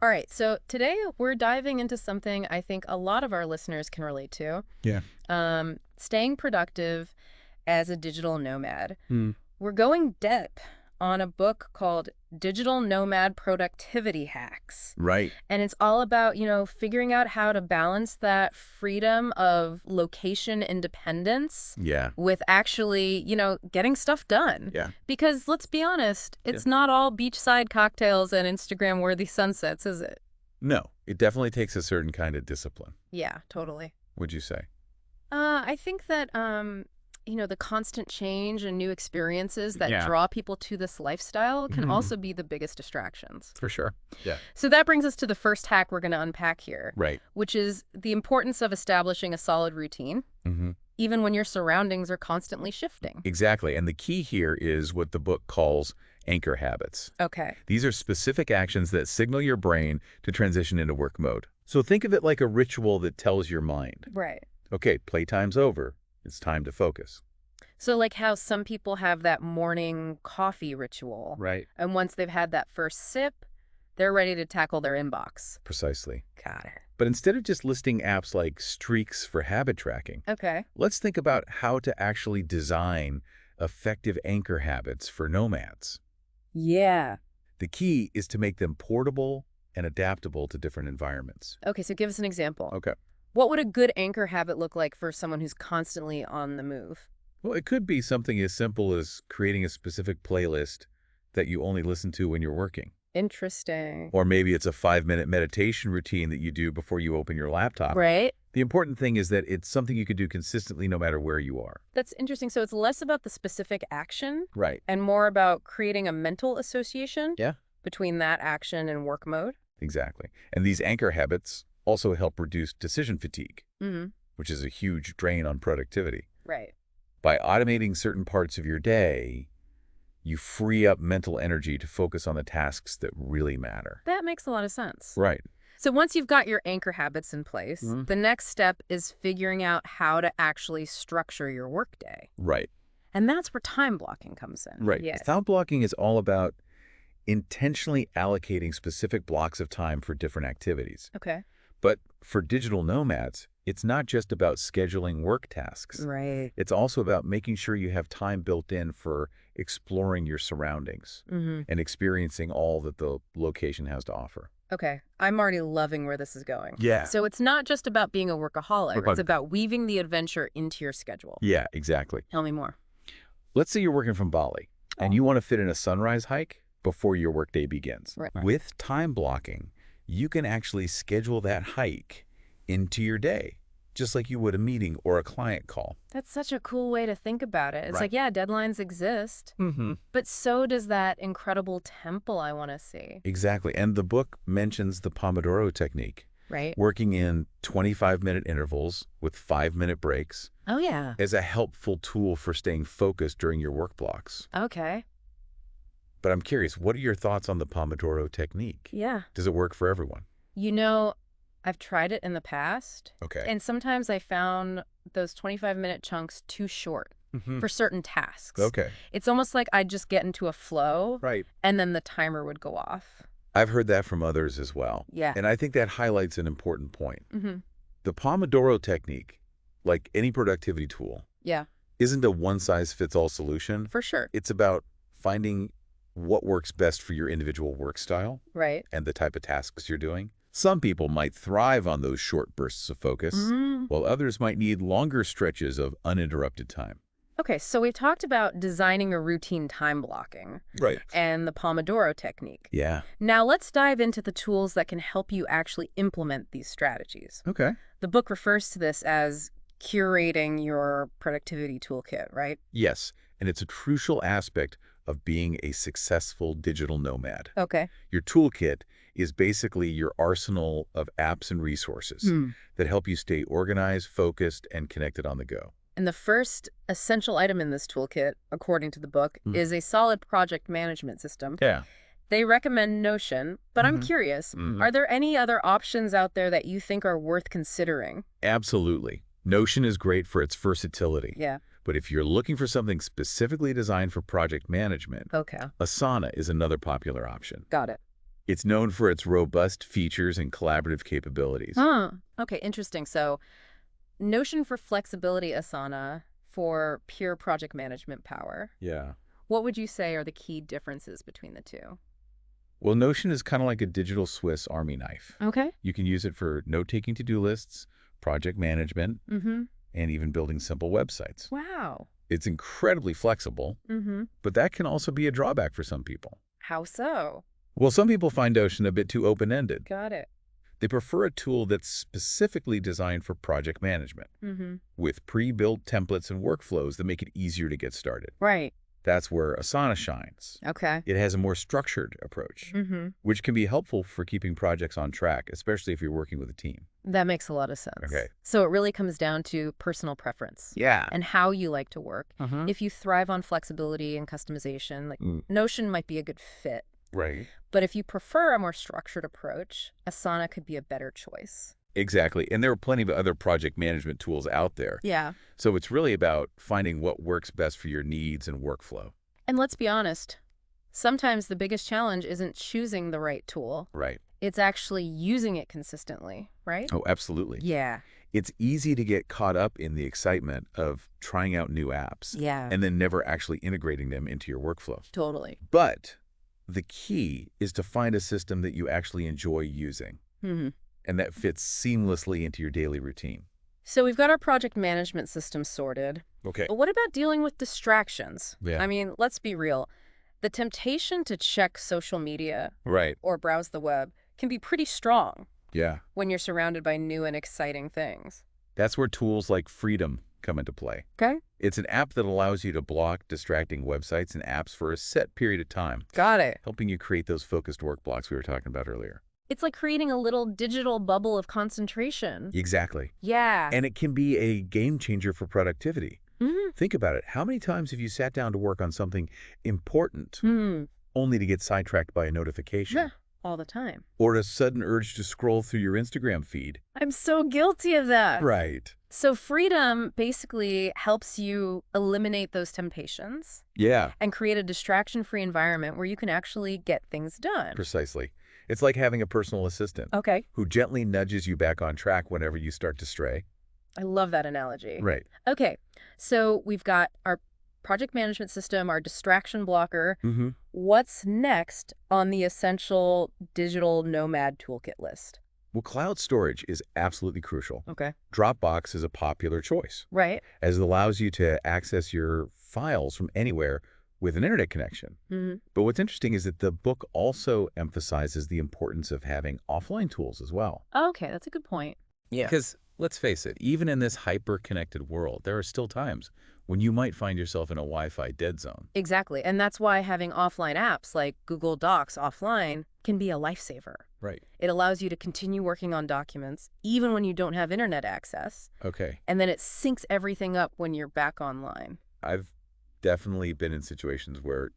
All right, so today we're diving into something I think a lot of our listeners can relate to. Yeah. Staying productive as a digital nomad. Hmm. We're going deep on a book called Digital Nomad Productivity Hacks. Right. And it's all about, figuring out how to balance that freedom of location independence Yeah. with actually, getting stuff done. Yeah. Because let's be honest, Yeah. it's not all beachside cocktails and Instagram-worthy sunsets, is it? No, it definitely takes a certain kind of discipline, Yeah, totally. would you say? I think that, the constant change and new experiences that Yeah. draw people to this lifestyle can Mhm. also be the biggest distractions. For sure. Yeah. So that brings us to the first hack we're going to unpack here, Right. which is the importance of establishing a solid routine, Hmm. even when your surroundings are constantly shifting. Exactly. And the key here is what the book calls anchor habits. Okay. These are specific actions that signal your brain to transition into work mode. So think of it like a ritual that tells your mind, Right. okay, playtime's over. It's time to focus. So like how some people have that morning coffee ritual, Right. and once they've had that first sip, they're ready to tackle their inbox. Precisely. Got it. But instead of just listing apps like Streaks for habit tracking, Okay. let's think about how to actually design effective anchor habits for nomads. Yeah. The key is to make them portable and adaptable to different environments. Okay, so give us an example. Okay. What would a good anchor habit look like for someone who's constantly on the move? Well, it could be something as simple as creating a specific playlist that you only listen to when you're working. Interesting. Or maybe it's a 5-minute meditation routine that you do before you open your laptop. Right? The important thing is that it's something you can do consistently no matter where you are. That's interesting. So it's less about the specific action Right. and more about creating a mental association Yeah. between that action and work mode. Exactly. And these anchor habits also help reduce decision fatigue, Mm-hmm. which is a huge drain on productivity. Right. By automating certain parts of your day, you free up mental energy to focus on the tasks that really matter. That makes a lot of sense. Right. So once you've got your anchor habits in place, Mhm. the next step is figuring out how to actually structure your workday. Right. And that's where time blocking comes in. Right. Yeah. Time blocking is all about intentionally allocating specific blocks of time for different activities. Okay. But for digital nomads, it's not just about scheduling work tasks. Right. It's also about making sure you have time built in for exploring your surroundings Mm-hmm. and experiencing all that the location has to offer. Okay. I'm already loving where this is going. Yeah. So it's not just about being a workaholic. It's Workaholic. about weaving the adventure into your schedule. Yeah, exactly. Tell me more. Let's say you're working from Bali and you want to fit in a sunrise hike before your workday begins. Right. With time blocking, you can actually schedule that hike into your day, just like you would a meeting or a client call. That's such a cool way to think about it. It's Right. like, yeah, deadlines exist, Mm-hmm. but so does that incredible temple I want to see. Exactly. And the book mentions the Pomodoro technique, Right? working in 25-minute intervals with 5-minute breaks Oh, yeah. as a helpful tool for staying focused during your work blocks. Okay. But I'm curious, what are your thoughts on the Pomodoro technique? Yeah. Does it work for everyone? I've tried it in the past, Okay. and sometimes I found those 25-minute chunks too short Mhm. for certain tasks. Okay. It's almost like I'd just get into a flow, Right. and then the timer would go off. I've heard that from others as well. Yeah. And I think that highlights an important point. Mm-hmm. The Pomodoro technique, like any productivity tool, Yeah, isn't a one-size-fits-all solution. for sure. It's about finding what works best for your individual work style Right. and the type of tasks you're doing. Some people might thrive on those short bursts of focus, Mm-hmm. while others might need longer stretches of uninterrupted time. Okay, so we've talked about designing a routine time blocking Right. and the Pomodoro technique. Yeah. Now let's dive into the tools that can help you actually implement these strategies. Okay. The book refers to this as curating your productivity toolkit, right? Yes, and it's a crucial aspect of being a successful digital nomad. Okay. Your toolkit is basically your arsenal of apps and resources that help you stay organized, focused, and connected on the go. And the first essential item in this toolkit, according to the book, is a solid project management system. Yeah. They recommend Notion, but I'm Mhm. curious, Mhm. are there any other options out there that you think are worth considering? Absolutely. Notion is great for its versatility. Yeah. But if you're looking for something specifically designed for project management, Okay. Asana is another popular option. Got it. It's known for its robust features and collaborative capabilities. Huh. Okay, interesting. So, Notion for flexibility, Asana for pure project management power. Yeah. What would you say are the key differences between the two? Well, Notion is kind of like a digital Swiss Army knife. Okay. You can use it for note-taking to-do lists, project management, Mm-hmm. and even building simple websites. Wow. It's incredibly flexible, Mm-hmm. but that can also be a drawback for some people. How so? Well, some people find Notion a bit too open-ended. Got it. They prefer a tool that's specifically designed for project management, Mm-hmm. with pre-built templates and workflows that make it easier to get started. Right. That's where Asana shines. Okay. It has a more structured approach, Mm-hmm. which can be helpful for keeping projects on track, especially if you're working with a team. That makes a lot of sense. Okay. So it really comes down to personal preference Yeah. and how you like to work. Uh-huh. If you thrive on flexibility and customization, like Mm. Notion might be a good fit. Right. But if you prefer a more structured approach, Asana could be a better choice. Exactly. And there are plenty of other project management tools out there. Yeah. So it's really about finding what works best for your needs and workflow. And let's be honest, sometimes the biggest challenge isn't choosing the right tool. Right. It's actually using it consistently, right? Oh, absolutely. Yeah. It's easy to get caught up in the excitement of trying out new apps Yeah. and then never actually integrating them into your workflow. Totally. But the key is to find a system that you actually enjoy using Mm-hmm. and that fits seamlessly into your daily routine. So we've got our project management system sorted. Okay. But what about dealing with distractions? Yeah. I mean, let's be real. The temptation to check social media Right. or browse the web can be pretty strong Yeah. when you're surrounded by new and exciting things. That's where tools like Freedom come into play. Okay? It's an app that allows you to block distracting websites and apps for a set period of time, Got it. helping you create those focused work blocks we were talking about earlier. It's like creating a little digital bubble of concentration. Exactly. Yeah. And it can be a game changer for productivity. Mm-hmm. Think about it. How many times have you sat down to work on something important only to get sidetracked by a notification? Yeah. All the time. Or a sudden urge to scroll through your Instagram feed? I'm so guilty of that. Right. So Freedom basically helps you eliminate those temptations Yeah, and create a distraction-free environment where you can actually get things done. precisely. It's like having a personal assistant Okay. who gently nudges you back on track whenever you start to stray. I love that analogy. Right. Okay. So we've got our project management system, our distraction blocker. Mm-hmm. What's next on the essential digital nomad toolkit list? Well, cloud storage is absolutely crucial. Okay. Dropbox is a popular choice, Right. as it allows you to access your files from anywhere with an internet connection. Mm-hmm. But what's interesting is that the book also emphasizes the importance of having offline tools as well. Okay, that's a good point. Yeah. Because let's face it, even in this hyper-connected world, there are still times when you might find yourself in a Wi-Fi dead zone. Exactly. And that's why having offline apps like Google Docs offline can be a lifesaver. Right. It allows you to continue working on documents even when you don't have internet access. Okay. And then it syncs everything up when you're back online. I've definitely been in situations where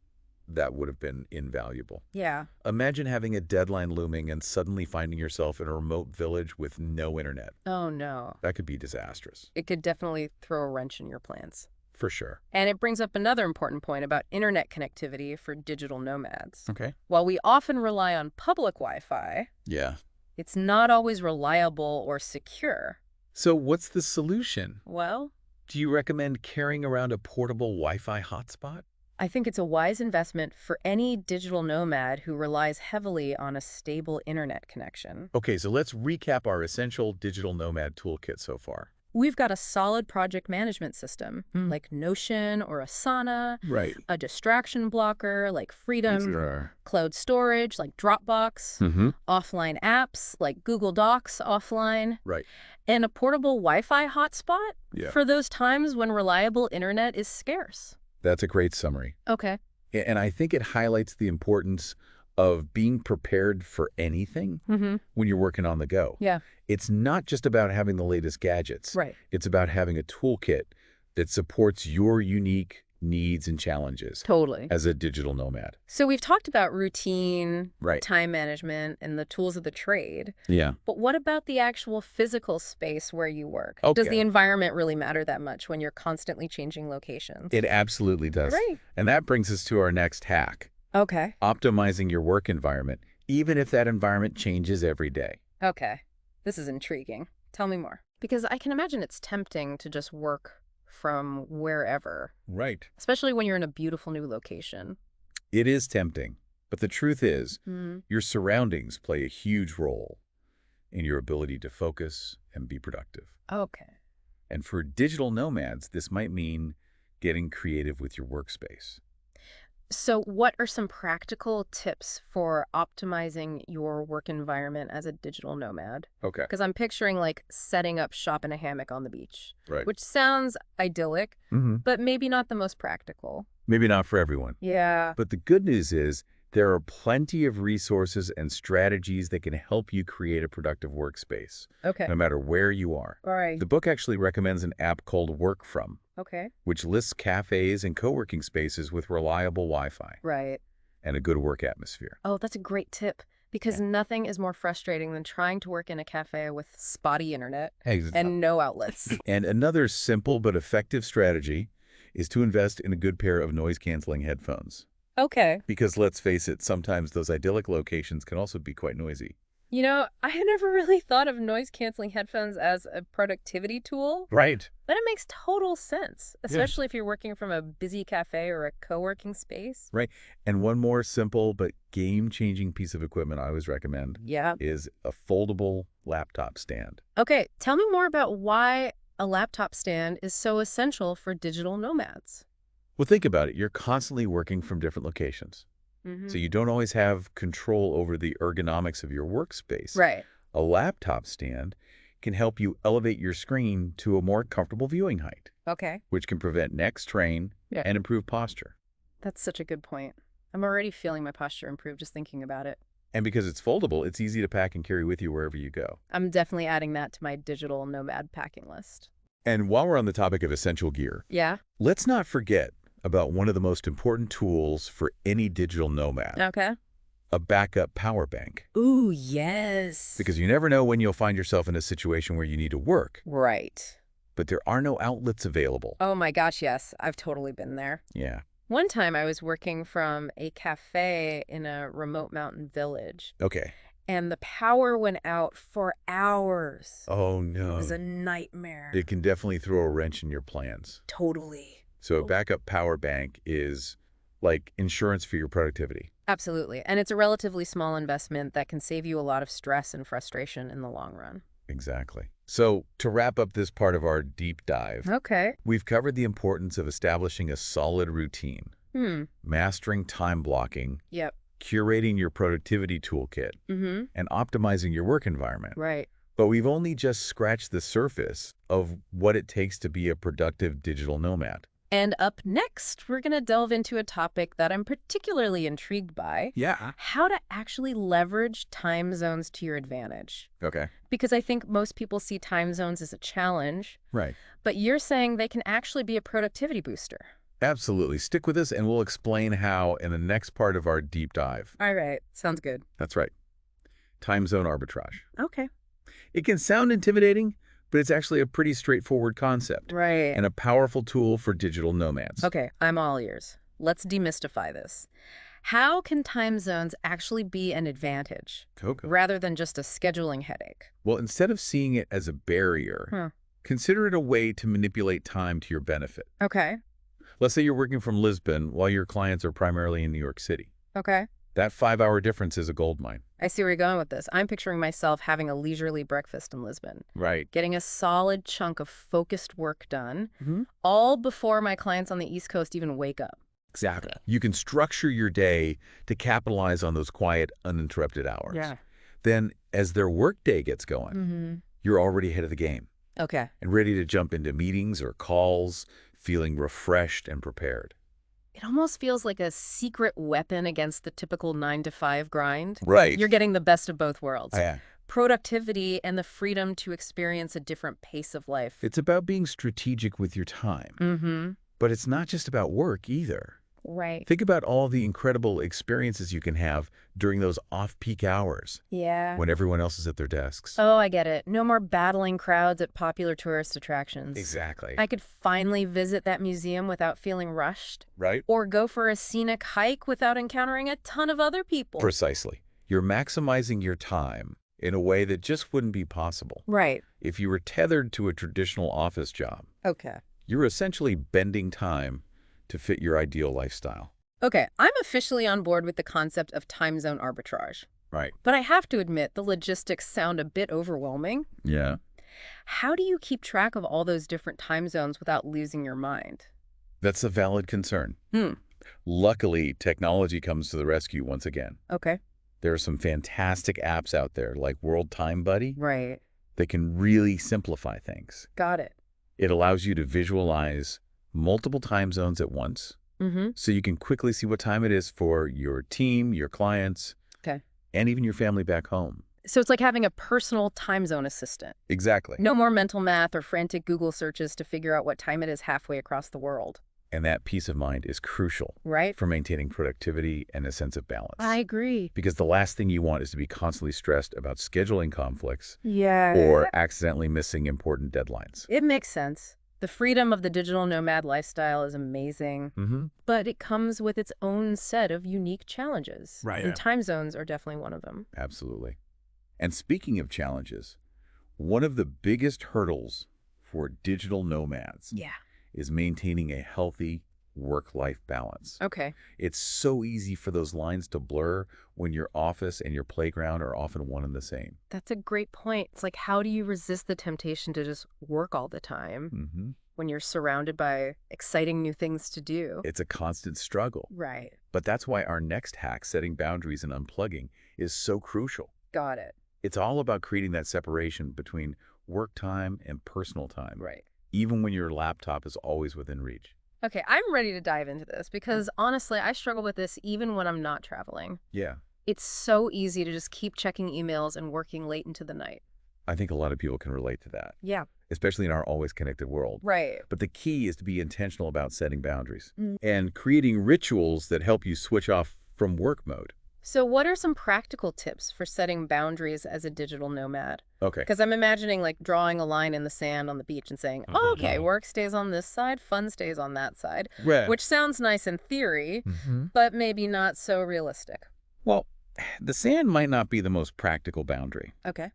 that would have been invaluable. Yeah. Imagine having a deadline looming and suddenly finding yourself in a remote village with no internet. Oh, no. That could be disastrous. It could definitely throw a wrench in your plans. For sure. And it brings up another important point about internet connectivity for digital nomads. Okay. While we often rely on public Wi-Fi, Yeah. it's not always reliable or secure. So what's the solution? Well, Do you recommend carrying around a portable Wi-Fi hotspot? I think it's a wise investment for any digital nomad who relies heavily on a stable internet connection. Okay, so let's recap our essential digital nomad toolkit so far. We've got a solid project management system like Notion or Asana, Right. a distraction blocker like Freedom, Sure. cloud storage like Dropbox, Mm-hmm. offline apps like Google Docs offline, Right. and a portable Wi-Fi hotspot Yeah. for those times when reliable internet is scarce. That's a great summary. Okay. And I think it highlights the importance of being prepared for anything Mm-hmm. when you're working on the go. Yeah. It's not just about having the latest gadgets. Right. It's about having a toolkit that supports your unique needs and challenges Totally. as a digital nomad. So we've talked about routine, Right. time management, and the tools of the trade. Yeah. But what about the actual physical space where you work? Okay. Does the environment really matter that much when you're constantly changing locations? It absolutely does. Right. And that brings us to our next hack. Okay. Optimizing your work environment even if that environment changes every day. Okay, this is intriguing. Tell me more. Because I can imagine it's tempting to just work from wherever, Right. especially when you're in a beautiful new location. It is tempting, but the truth is, Hmm. your surroundings play a huge role in your ability to focus and be productive. Okay. And for digital nomads, this might mean getting creative with your workspace. So what are some practical tips for optimizing your work environment as a digital nomad? Okay. Because I'm picturing like setting up shop in a hammock on the beach, Right. which sounds idyllic, but maybe not the most practical. Maybe not for everyone. Yeah. But the good news is there are plenty of resources and strategies that can help you create a productive workspace, Okay. no matter where you are. All right. The book actually recommends an app called Work From, Okay. which lists cafes and co-working spaces with reliable Wi-Fi Right. and a good work atmosphere. Oh, that's a great tip because nothing is more frustrating than trying to work in a cafe with spotty internet and no outlets. And another simple but effective strategy is to invest in a good pair of noise-canceling headphones. Okay. Because let's face it, sometimes those idyllic locations can also be quite noisy. You know, I had never really thought of noise-canceling headphones as a productivity tool, Right. but it makes total sense, especially if you're working from a busy cafe or a co-working space. Right. And one more simple but game-changing piece of equipment I always recommend Yeah. is a foldable laptop stand. Okay, tell me more about why a laptop stand is so essential for digital nomads. Well, think about it. You're constantly working from different locations. So you don't always have control over the ergonomics of your workspace. Right. A laptop stand can help you elevate your screen to a more comfortable viewing height, Okay. which can prevent neck strain and improve posture. That's such a good point. I'm already feeling my posture improve just thinking about it. And because it's foldable, it's easy to pack and carry with you wherever you go. I'm definitely adding that to my digital nomad packing list. And while we're on the topic of essential gear, Yeah? let's not forget about one of the most important tools for any digital nomad, Okay. a backup power bank. Ooh, yes. Because you never know when you'll find yourself in a situation where you need to work, Right. but there are no outlets available. Oh my gosh, yes. I've totally been there. Yeah. One time I was working from a cafe in a remote mountain village, Okay. and the power went out for hours. Oh, It no. was a nightmare. It can definitely throw a wrench in your plans. Totally. So a backup power bank is like insurance for your productivity. Absolutely. And it's a relatively small investment that can save you a lot of stress and frustration in the long run. Exactly. So to wrap up this part of our deep dive, Okay. we've covered the importance of establishing a solid routine, mastering time blocking, Yep. curating your productivity toolkit, and optimizing your work environment. Right. But we've only just scratched the surface of what it takes to be a productive digital nomad. And up next, we're going to delve into a topic that I'm particularly intrigued by. Yeah. How to actually leverage time zones to your advantage. Okay. Because I think most people see time zones as a challenge, Right. but you're saying they can actually be a productivity booster. Absolutely. Stick with us and we'll explain how in the next part of our deep dive. All right. Sounds good. That's right. Time zone arbitrage. Okay. It can sound intimidating, but it's actually a pretty straightforward concept Right. and a powerful tool for digital nomads. Okay, I'm all ears. Let's demystify this. How can time zones actually be an advantage Coco. rather than just a scheduling headache? Well, instead of seeing it as a barrier, consider it a way to manipulate time to your benefit. Okay. Let's say you're working from Lisbon while your clients are primarily in New York City. Okay. That 5-hour difference is a goldmine. I see where you're going with this. I'm picturing myself having a leisurely breakfast in Lisbon, Right. getting a solid chunk of focused work done, all before my clients on the East Coast even wake up. Exactly. You can structure your day to capitalize on those quiet, uninterrupted hours. Yeah. Then, as their workday gets going, you're already ahead of the game Okay. and ready to jump into meetings or calls, feeling refreshed and prepared. It almost feels like a secret weapon against the typical 9-to-5 grind. Right. You're getting the best of both worlds. Yeah. Productivity and the freedom to experience a different pace of life. It's about being strategic with your time. But it's not just about work either. Right. Think about all the incredible experiences you can have during those off-peak hours Yeah. when everyone else is at their desks. Oh, I get it. No more battling crowds at popular tourist attractions. Exactly. I could finally visit that museum without feeling rushed. Right? Or go for a scenic hike without encountering a ton of other people. Precisely. You're maximizing your time in a way that just wouldn't be possible Right. if you were tethered to a traditional office job. Okay. You're essentially bending time to fit your ideal lifestyle. Okay, I'm officially on board with the concept of time zone arbitrage. Right. But I have to admit, the logistics sound a bit overwhelming. Yeah. How do you keep track of all those different time zones without losing your mind? That's a valid concern. Hmm. Luckily, technology comes to the rescue once again. Okay. There are some fantastic apps out there like World Time Buddy Right. that can really simplify things. Got it. It allows you to visualize multiple time zones at once Mm-hmm. so you can quickly see what time it is for your team, your clients, Okay. and even your family back home. So it's like having a personal time zone assistant. Exactly. No more mental math or frantic Google searches to figure out what time it is halfway across the world. And that peace of mind is crucial Right? for maintaining productivity and a sense of balance. I agree. Because the last thing you want is to be constantly stressed about scheduling conflicts Yeah. or accidentally missing important deadlines. It makes sense. The freedom of the digital nomad lifestyle is amazing, Mm-hmm. but it comes with its own set of unique challenges. Right. And time zones are definitely one of them. Absolutely. And speaking of challenges, one of the biggest hurdles for digital nomads Yeah. is maintaining a healthy work-life balance. Okay. It's so easy for those lines to blur when your office and your playground are often one and the same. That's a great point. It's like, how do you resist the temptation to just work all the time Mm-hmm. when you're surrounded by exciting new things to do? It's a constant struggle. Right. But that's why our next hack, setting boundaries and unplugging, is so crucial. Got it. It's all about creating that separation between work time and personal time, Right. even when your laptop is always within reach. Okay, I'm ready to dive into this because honestly, I struggle with this even when I'm not traveling. Yeah. It's so easy to just keep checking emails and working late into the night. I think a lot of people can relate to that, Yeah. especially in our always connected world. Right. But the key is to be intentional about setting boundaries Mm. and creating rituals that help you switch off from work mode. So what are some practical tips for setting boundaries as a digital nomad? Okay. Because I'm imagining like drawing a line in the sand on the beach and saying, oh, okay, work stays on this side, fun stays on that side, Right. which sounds nice in theory, but maybe not so realistic. Well, the sand might not be the most practical boundary, Okay.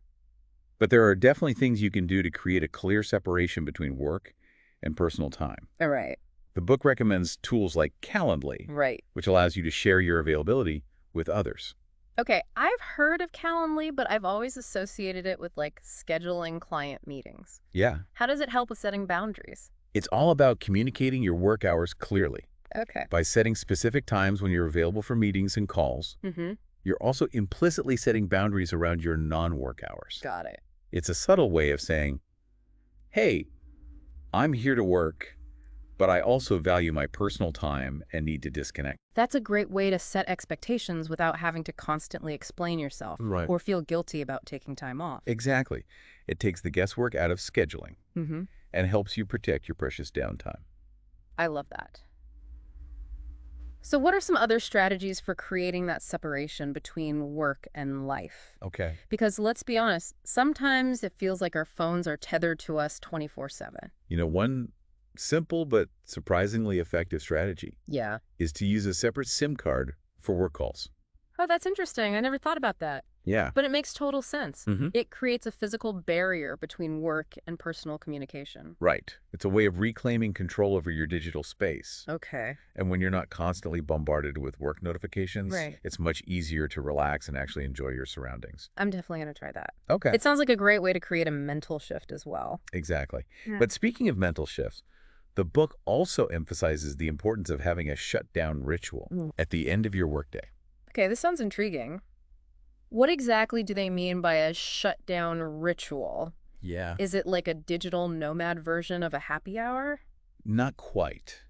but there are definitely things you can do to create a clear separation between work and personal time. All right. The book recommends tools like Calendly, Right. which allows you to share your availability with others. Okay, I've heard of Calendly, but I've always associated it with like scheduling client meetings. Yeah. How does it help with setting boundaries? It's all about communicating your work hours clearly. Okay. By setting specific times when you're available for meetings and calls, Mm-hmm. you're also implicitly setting boundaries around your non-work hours. Got it. It's a subtle way of saying, hey, I'm here to work, but I also value my personal time and need to disconnect. That's a great way to set expectations without having to constantly explain yourself Right. or feel guilty about taking time off. Exactly. It takes the guesswork out of scheduling Mm-hmm. and helps you protect your precious downtime. I love that. So what are some other strategies for creating that separation between work and life? Okay. Because let's be honest, sometimes it feels like our phones are tethered to us 24/7. One simple but surprisingly effective strategy Yeah. is to use a separate SIM card for work calls. Oh, that's interesting. I never thought about that. Yeah. But it makes total sense. Mm-hmm. It creates a physical barrier between work and personal communication. Right. It's a way of reclaiming control over your digital space. Okay. And when you're not constantly bombarded with work notifications, Right. it's much easier to relax and actually enjoy your surroundings. I'm definitely going to try that. Okay. It sounds like a great way to create a mental shift as well. Exactly. Yeah. But speaking of mental shifts, the book also emphasizes the importance of having a shutdown ritual at the end of your workday. Okay, this sounds intriguing. What exactly do they mean by a shutdown ritual? Yeah. Is it like a digital nomad version of a happy hour? Not quite.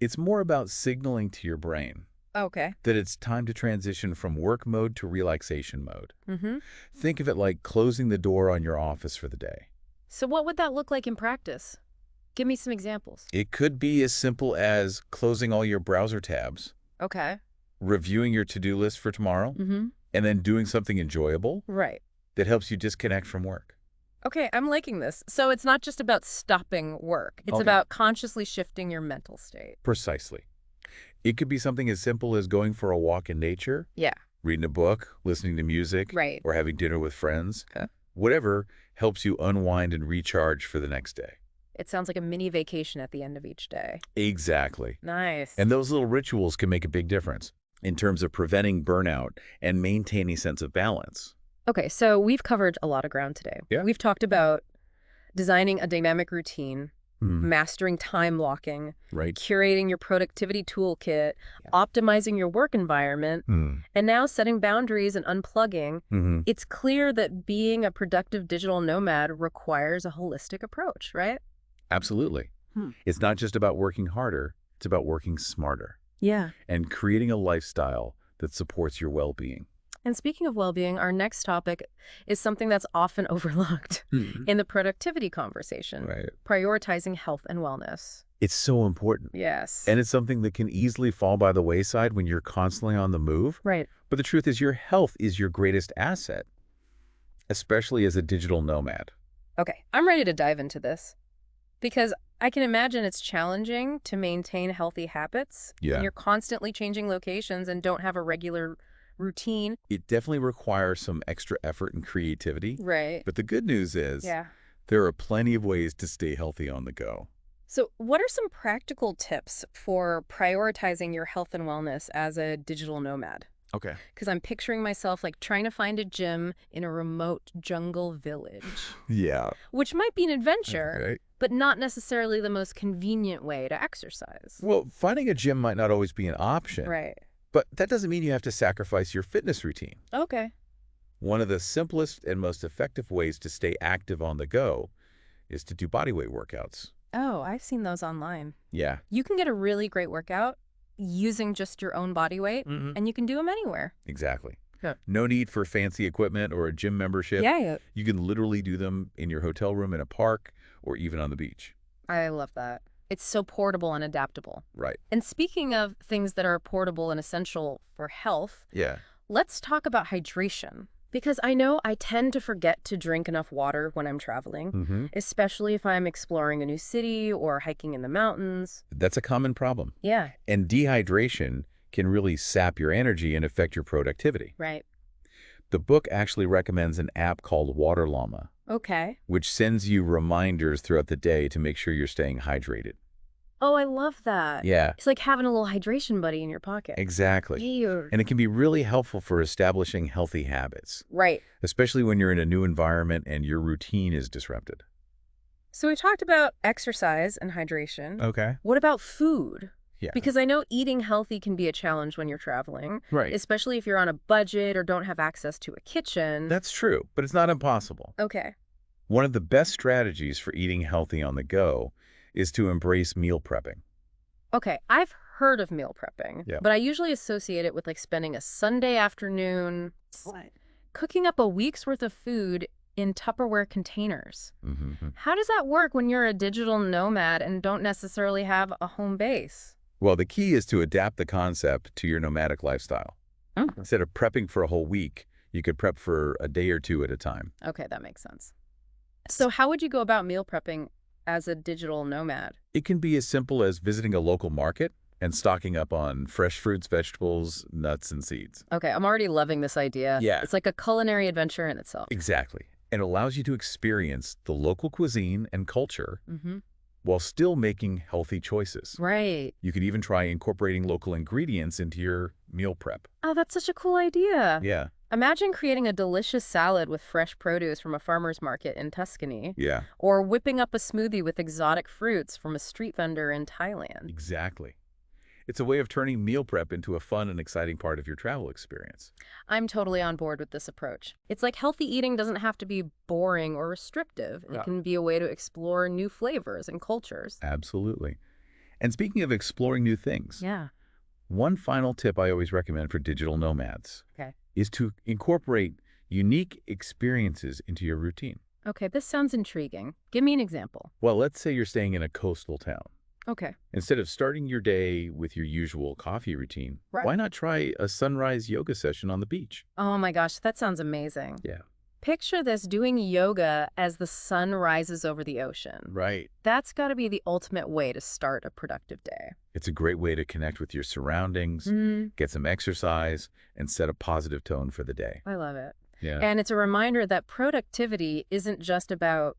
It's more about signaling to your brain Okay. that it's time to transition from work mode to relaxation mode. Mm-hmm. Think of it like closing the door on your office for the day. So what would that look like in practice? Give me some examples. It could be as simple as closing all your browser tabs, Okay. reviewing your to-do list for tomorrow, Mm-hmm. and then doing something enjoyable Right. that helps you disconnect from work. Okay, I'm liking this. So it's not just about stopping work. It's Okay. about consciously shifting your mental state. Precisely. It could be something as simple as going for a walk in nature, Yeah. Reading a book, listening to music, Right. or having dinner with friends. Okay. Whatever helps you unwind and recharge for the next day. It sounds like a mini vacation at the end of each day. Exactly. Nice. And those little rituals can make a big difference in terms of preventing burnout and maintaining a sense of balance. Okay, so we've covered a lot of ground today. Yeah. We've talked about designing a dynamic routine, Hmm. mastering time blocking, Right. curating your productivity toolkit, Yeah. optimizing your work environment, Hmm. and now setting boundaries and unplugging. Hmm. It's clear that being a productive digital nomad requires a holistic approach, right? Absolutely. Hmm. It's not just about working harder, it's about working smarter Yeah. and creating a lifestyle that supports your well-being. And speaking of well-being, our next topic is something that's often overlooked in the productivity conversation, Right. prioritizing health and wellness. It's so important. Yes. And it's something that can easily fall by the wayside when you're constantly on the move. Right. But the truth is your health is your greatest asset, especially as a digital nomad. Okay, I'm ready to dive into this because I can imagine it's challenging to maintain healthy habits Yeah. when you're constantly changing locations and don't have a regular routine. It definitely requires some extra effort and creativity. Right. But the good news is Yeah. there are plenty of ways to stay healthy on the go. So what are some practical tips for prioritizing your health and wellness as a digital nomad? Okay. Because I'm picturing myself like trying to find a gym in a remote jungle village, Yeah. which might be an adventure, Okay. but not necessarily the most convenient way to exercise. Well, finding a gym might not always be an option. Right. But that doesn't mean you have to sacrifice your fitness routine. Okay. One of the simplest and most effective ways to stay active on the go is to do bodyweight workouts. Oh, I've seen those online. Yeah. You can get a really great workout using just your own body weight, and you can do them anywhere. Exactly. Yeah. No need for fancy equipment or a gym membership. Yeah, You can literally do them in your hotel room, in a park, or even on the beach. I love that. It's so portable and adaptable. Right. And speaking of things that are portable and essential for health, Yeah. let's talk about hydration. Because I know I tend to forget to drink enough water when I'm traveling, especially if I'm exploring a new city or hiking in the mountains. That's a common problem. Yeah, And dehydration can really sap your energy and affect your productivity. right. The book actually recommends an app called Water Llama, Okay. which sends you reminders throughout the day to make sure you're staying hydrated. Oh, I love that. Yeah, It's like having a little hydration buddy in your pocket. exactly. Ew. And it can be really helpful for establishing healthy habits, Right. especially when you're in a new environment and your routine is disrupted. So we talked about exercise and hydration. Okay. What about food? Yeah. Because I know eating healthy can be a challenge when you're traveling, Right. especially if you're on a budget or don't have access to a kitchen. That's true, but it's not impossible. Okay. One of the best strategies for eating healthy on the go is to embrace meal prepping. Okay, I've heard of meal prepping, Yeah. but I usually associate it with like spending a Sunday afternoon cooking up a week's worth of food in Tupperware containers. How does that work when you're a digital nomad and don't necessarily have a home base? Well, the key is to adapt the concept to your nomadic lifestyle. Instead of prepping for a whole week, you could prep for a day or two at a time. Okay, that makes sense. So how would you go about meal prepping as a digital nomad? It can be as simple as visiting a local market and stocking up on fresh fruits, vegetables, nuts, and seeds. Okay, I'm already loving this idea. Yeah. It's like a culinary adventure in itself. Exactly. And it allows you to experience the local cuisine and culture Mm-hmm. while still making healthy choices. Right. You could even try incorporating local ingredients into your meal prep. Oh, that's such a cool idea. Yeah. Imagine creating a delicious salad with fresh produce from a farmer's market in Tuscany, Yeah. or whipping up a smoothie with exotic fruits from a street vendor in Thailand. Exactly. It's a way of turning meal prep into a fun and exciting part of your travel experience. I'm totally on board with this approach. It's like healthy eating doesn't have to be boring or restrictive. It Yeah. can be a way to explore new flavors and cultures. Absolutely. And speaking of exploring new things, Yeah. one final tip I always recommend for digital nomads Okay. is to incorporate unique experiences into your routine. Okay, this sounds intriguing. Give me an example. Well, let's say you're staying in a coastal town. Okay. Instead of starting your day with your usual coffee routine, Right. why not try a sunrise yoga session on the beach? Oh my gosh, that sounds amazing. Yeah. picture this doing yoga as the sun rises over the ocean. Right. That's got to be the ultimate way to start a productive day. It's a great way to connect with your surroundings, get some exercise, and set a positive tone for the day. I love it. Yeah. And it's a reminder that productivity isn't just about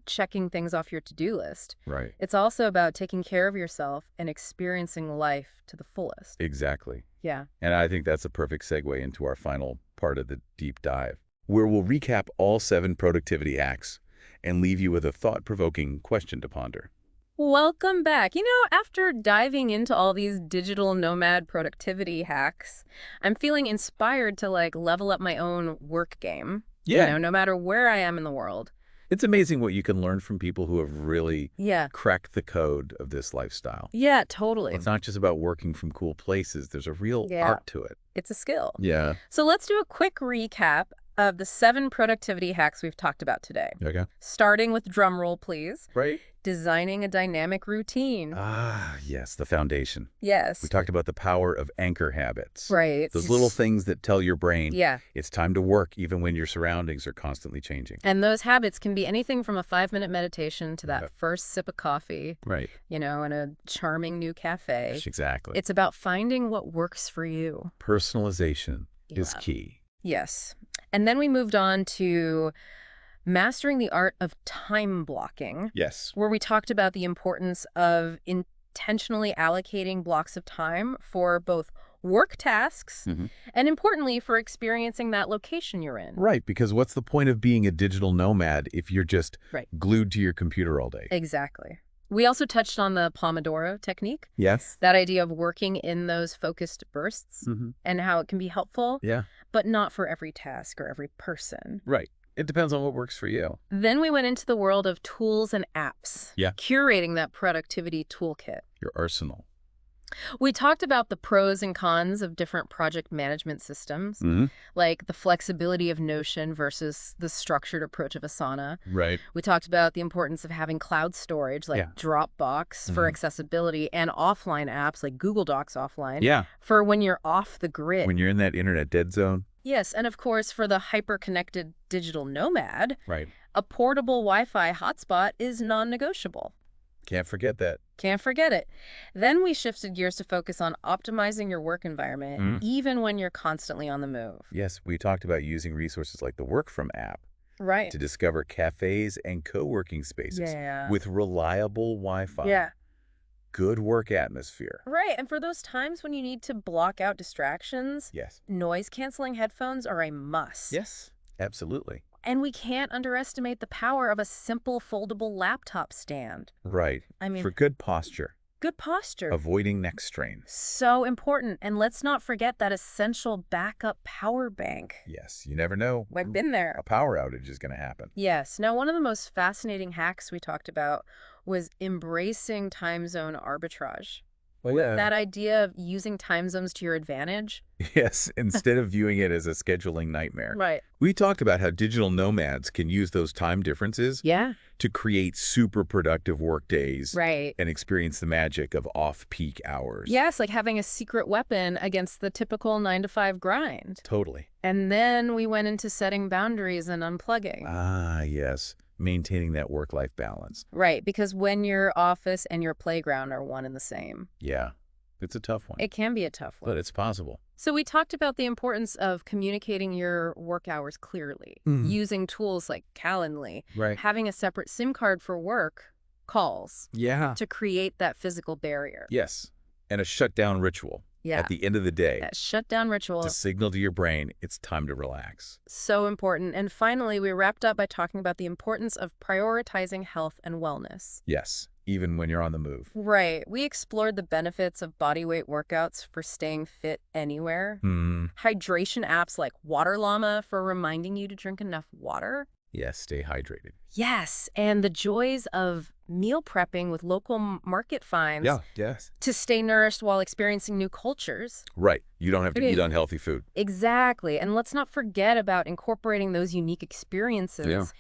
checking things off your to-do list. Right. It's also about taking care of yourself and experiencing life to the fullest. Exactly. Yeah. And I think that's a perfect segue into our final part of the deep dive, where we'll recap all 7 productivity hacks and leave you with a thought-provoking question to ponder. Welcome back. After diving into all these digital nomad productivity hacks, I'm feeling inspired to level up my own work game. Yeah. No matter where I am in the world. It's amazing what you can learn from people who have really Yeah. cracked the code of this lifestyle. Yeah, totally. It's not just about working from cool places. There's a real art to it. It's a skill. Yeah. So let's do a quick recap of the 7 productivity hacks we've talked about today. Okay. Starting with drum roll, please. Right. Designing a dynamic routine. Ah, yes, the foundation. Yes. We talked about the power of anchor habits. Right. Those little things that tell your brain Yeah. it's time to work even when your surroundings are constantly changing. And those habits can be anything from a 5-minute meditation to that first sip of coffee, Right. in a charming new cafe. Exactly. It's about finding what works for you. Personalization is key. Yes. And then we moved on to mastering the art of time blocking. Yes. Where we talked about the importance of intentionally allocating blocks of time for both work tasks and, importantly, for experiencing that location you're in. Right, because what's the point of being a digital nomad if you're just glued to your computer all day? Exactly. We also touched on the Pomodoro technique. Yes. That idea of working in those focused bursts and how it can be helpful, but not for every task or every person. Right. It depends on what works for you. Then we went into the world of tools and apps. Yeah. Curating that productivity toolkit. Your arsenal. We talked about the pros and cons of different project management systems, like the flexibility of Notion versus the structured approach of Asana. Right. We talked about the importance of having cloud storage like Dropbox for accessibility and offline apps like Google Docs offline for when you're off the grid. When you're in that internet dead zone. Yes, and of course, for the hyper-connected digital nomad, Right. a portable Wi-Fi hotspot is non-negotiable. Can't forget that. Can't forget it. Then we shifted gears to focus on optimizing your work environment, even when you're constantly on the move. Yes, we talked about using resources like the Work From app Right. to discover cafes and co-working spaces with reliable Wi-Fi. Yeah. Good work atmosphere. Right, and for those times when you need to block out distractions, Yes. noise-canceling headphones are a must. Yes, absolutely. And we can't underestimate the power of a simple foldable laptop stand. Right. I mean, for good posture. Good posture. Avoiding neck strain. So important. And let's not forget that essential backup power bank. Yes, you never know. I've been there. A power outage is going to happen. Yes. Now, one of the most fascinating hacks we talked about was embracing time zone arbitrage. Well, yeah. That idea of using time zones to your advantage. Yes, instead of viewing it as a scheduling nightmare. Right. We talked about how digital nomads can use those time differences to create super productive work days Right. and experience the magic of off-peak hours. Yes, like having a secret weapon against the typical 9-to-5 grind. Totally. And then we went into setting boundaries and unplugging. Ah, yes. Maintaining that work-life balance. Right, because when your office and your playground are one and the same. Yeah, it's a tough one. It can be a tough one. But it's possible. So we talked about the importance of communicating your work hours clearly, using tools like Calendly, Right. having a separate SIM card for work calls Yeah. to create that physical barrier. Yes. And a shutdown ritual. Yeah. At the end of the day. That shutdown ritual. To signal to your brain it's time to relax. So important. And finally, we wrapped up by talking about the importance of prioritizing health and wellness. Yes. Even when you're on the move. Right. We explored the benefits of bodyweight workouts for staying fit anywhere. Hydration apps like Water Llama for reminding you to drink enough water. Yes, stay hydrated. Yes, and the joys of meal prepping with local market finds Yes. to stay nourished while experiencing new cultures. Right. You don't have to eat unhealthy food. Exactly. And let's not forget about incorporating those unique experiences